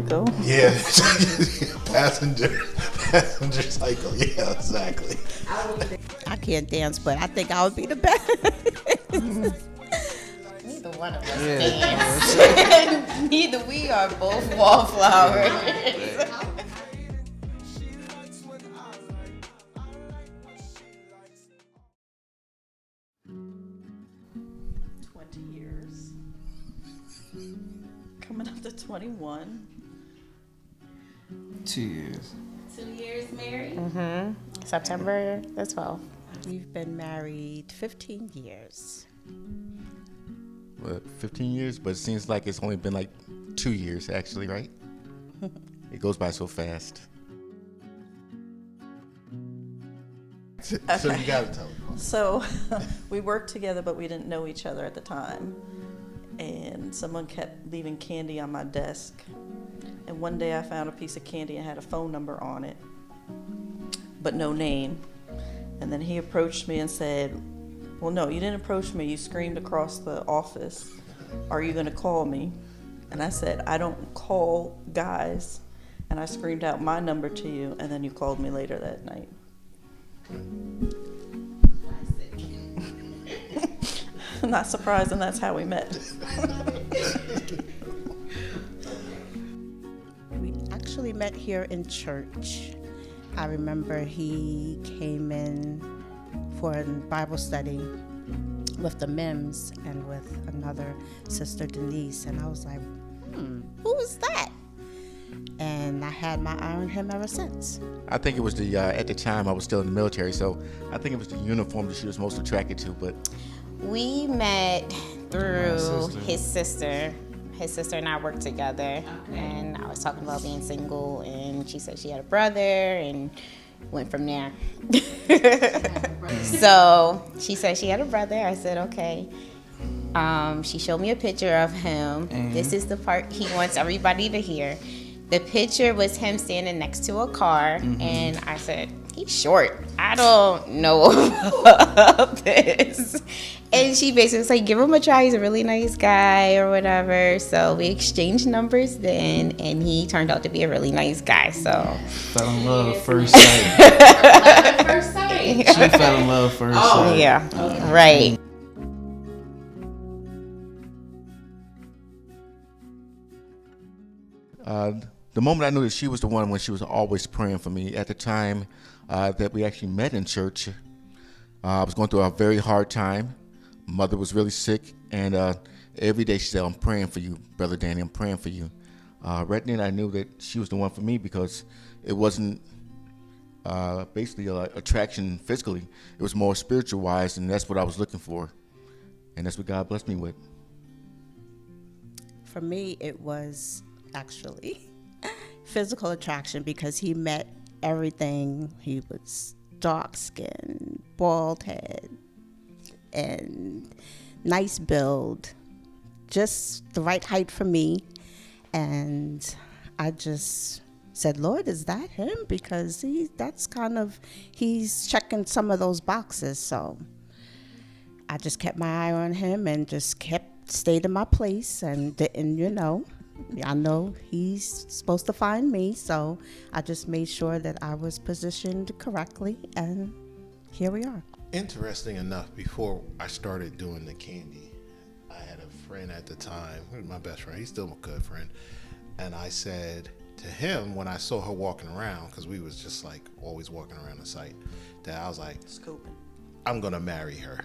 cycle. Yeah, passenger cycle. Yeah, exactly. I can't dance, but I think I would be the best. Neither one of us dance. Neither we are both wallflowers. 20 years. Coming up to 21. 2 years. 2 years married? Mm-hmm. September the 12th. We've been married 15 years. What, 15 years? But it seems like it's only been like 2 years, actually, right? It goes by so fast. So you gotta tell me. So we worked together, but we didn't know each other at the time. And someone kept leaving candy on my desk. And one day I found a piece of candy and had a phone number on it, but no name. And then he approached me and said, well, no, you didn't approach me. You screamed across the office. Are you going to call me? And I said, I don't call guys. And I screamed out my number to you, and then you called me later that night. Not surprised, and that's how we met. We actually met here in church. I remember he came in for a Bible study with the Mims and with another sister, Denise, and I was like, who is that? And I had my eye on him ever since. I think it was the, at the time I was still in the military, so I think it was the uniform that she was most attracted to, but... We met through his sister. His sister and I worked together, and I was talking about being single, and she said she had a brother, and went from there. So she said she had a brother. I said, okay. She showed me a picture of him. Mm-hmm. This is the part he wants everybody to hear. The picture was him standing next to a car, and I said, he's short. I don't know about this. And she basically was like, give him a try. He's a really nice guy or whatever. So we exchanged numbers then, and he turned out to be a really nice guy. So Fell in love at first sight. first sight. She fell in love first sight. Yeah, right. The moment I knew that she was the one when she was always praying for me, at the time that we actually met in church, I was going through a very hard time. Mother was really sick, and every day she said, I'm praying for you, Brother Danny, I'm praying for you. Right then I knew that she was the one for me, because it wasn't basically attraction physically. It was more spiritual wise, and that's what I was looking for. And that's what God blessed me with. For me, it was actually physical attraction, because he met everything. He was dark skinned, bald head, and nice build, just the right height for me. And I just said, Lord, is that him? Because he's checking some of those boxes. So I just kept my eye on him and just stayed in my place, and didn't, I know he's supposed to find me, so I just made sure that I was positioned correctly, and here we are. Interesting enough, before I started doing the candy, I had a friend at the time, my best friend, he's still a good friend, and I said to him when I saw her walking around, because we was just like always walking around the site, that I was like, Scoping. I'm gonna marry her.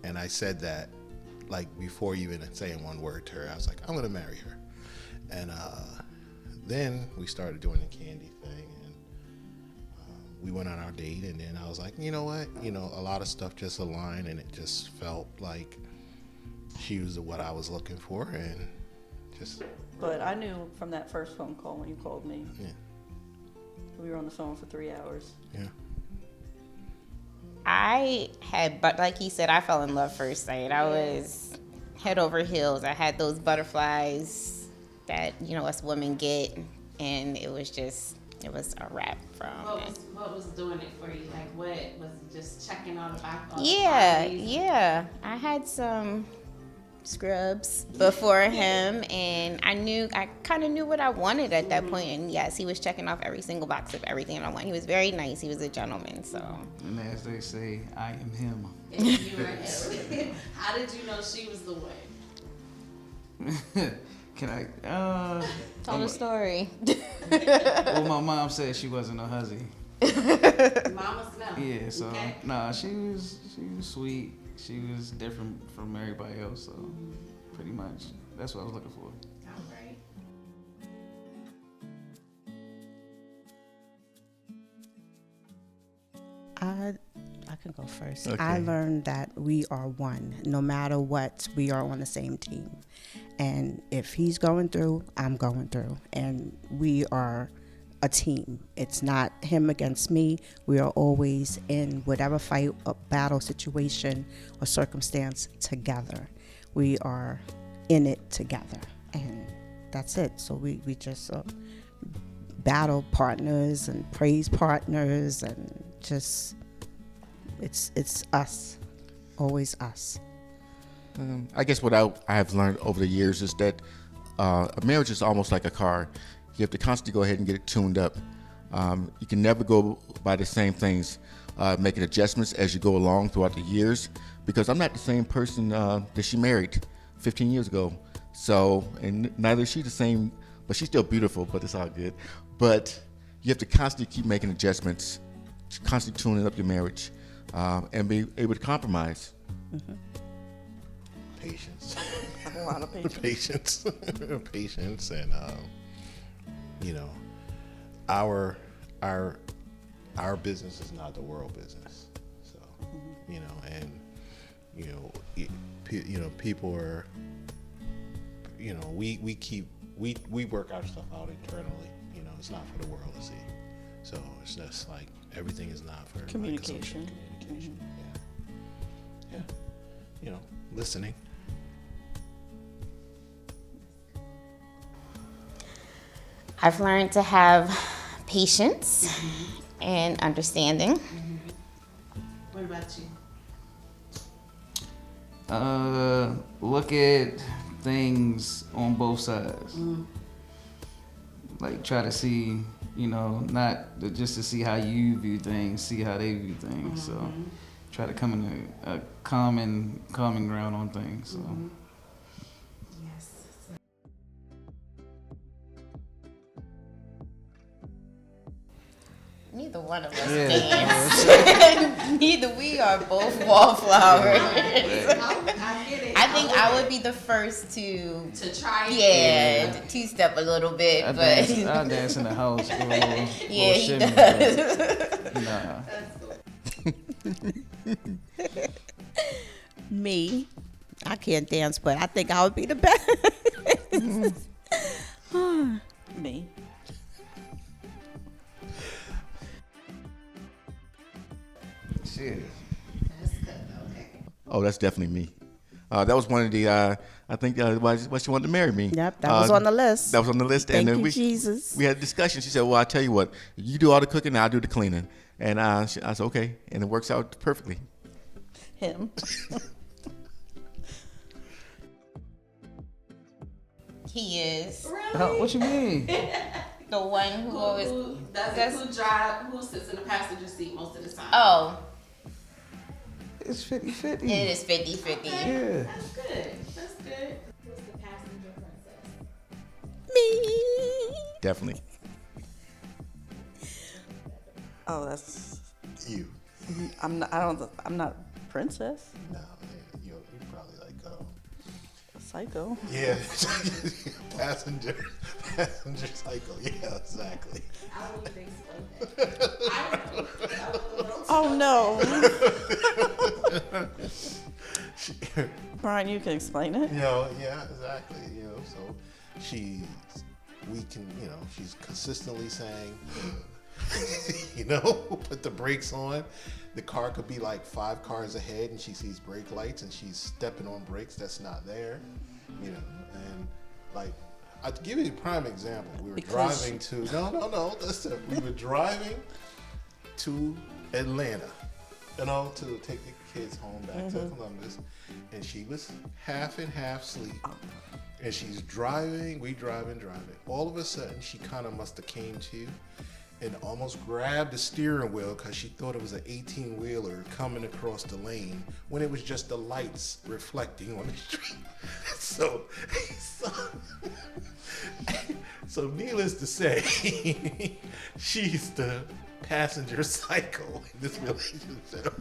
And I said that like before even saying one word to her. I was like, I'm gonna marry her. And then we started doing the candy thing, and we went on our date, and then I was like, you know what? A lot of stuff just aligned, and it just felt like she was what I was looking for, and just... But I knew from that first phone call when you called me. Yeah. We were on the phone for 3 hours. Yeah. But like he said, I fell in love first sight. I was head over heels. I had those butterflies that, us women get, and it was a wrap from it. What was doing it for you? Like, what was just checking all the boxes? Yeah. I had some scrubs before him, and I kind of knew what I wanted at that point. And yes, he was checking off every single box of everything I want. He was very nice. He was a gentleman. So. And as they say, I am him. And you were him. How did you know she was the one? Can I? Tell the story. Well, my mom said she wasn't a hussy. Mama smell. Yeah, so Okay. nah, she was sweet. She was different from everybody else, so pretty much that's what I was looking for. All right. I can go first. Okay. I learned that we are one. No matter what, we are on the same team. And if he's going through, I'm going through. And we are a team. It's not him against me. We are always in whatever fight or battle situation or circumstance together. We are in it together. And that's it. So we just battle partners and praise partners, and just it's us, always us. I guess what I have learned over the years is that a marriage is almost like a car. You have to constantly go ahead and get it tuned up. You can never go by the same things, making adjustments as you go along throughout the years, because I'm not the same person that she married 15 years ago. So, and neither is she the same, but she's still beautiful, but it's all good. But you have to constantly keep making adjustments, constantly tuning up your marriage, and be able to compromise. Mm-hmm. Patience. A lot of patience. Patience. Patience, and you know, our business is not the world business. So, you know, and people are, we work our stuff out internally. You know, it's not for the world to see. So it's just like everything is not for Communication. Communication. Yeah. You know, listening. I've learned to have patience and understanding. What about you? Look at things on both sides. Like try to see, not just to see how you view things, see how they view things. So try to come in a common ground on things. So. Yes. Neither one of us Yeah. dance. Neither we are both wallflowers. I get it. I think I would be the first to try. to two-step a little bit, I but dance in the house. yeah, he shimmy, does. but nah. Me, I can't dance, but I think I would be the best. Me. Shit. Oh, that's definitely me. That was one of the, I think, why she wanted to marry me. Yep, that was on the list. That was on the list. Thank and then you, Jesus. We had a discussion. She said, well, I'll tell you what, you do all the cooking, I'll do the cleaning. And I said, okay. And it works out perfectly. Him. He is Oh, what you mean? the one who always. Who sits in the passenger seat most of the time? Oh, It's 50-50. it is 50-50. Yeah. That's good. That's good. Who's the passenger princess? Me. Definitely. Oh, that's. You. I'm not. I'm not princess. No, you're probably like, Psycho. yeah, passenger cycle. Yeah, exactly. I wouldn't explain that. I don't know. Oh no. Brian, you can explain it. Yeah, exactly. So she's consistently saying, put the brakes on. The car could be like 5 cars ahead, and she sees brake lights, and she's stepping on brakes that's not there. And like, I'll give you a prime example. We were driving to we were driving to Atlanta, to take the kids home back to Columbus, and she was half and half asleep. And she's driving, we driving. All of a sudden, she kind of must have came to and almost grabbed the steering wheel because she thought it was an 18-wheeler coming across the lane when it was just the lights reflecting on the street. So needless to say, she's the passenger psycho in this relationship.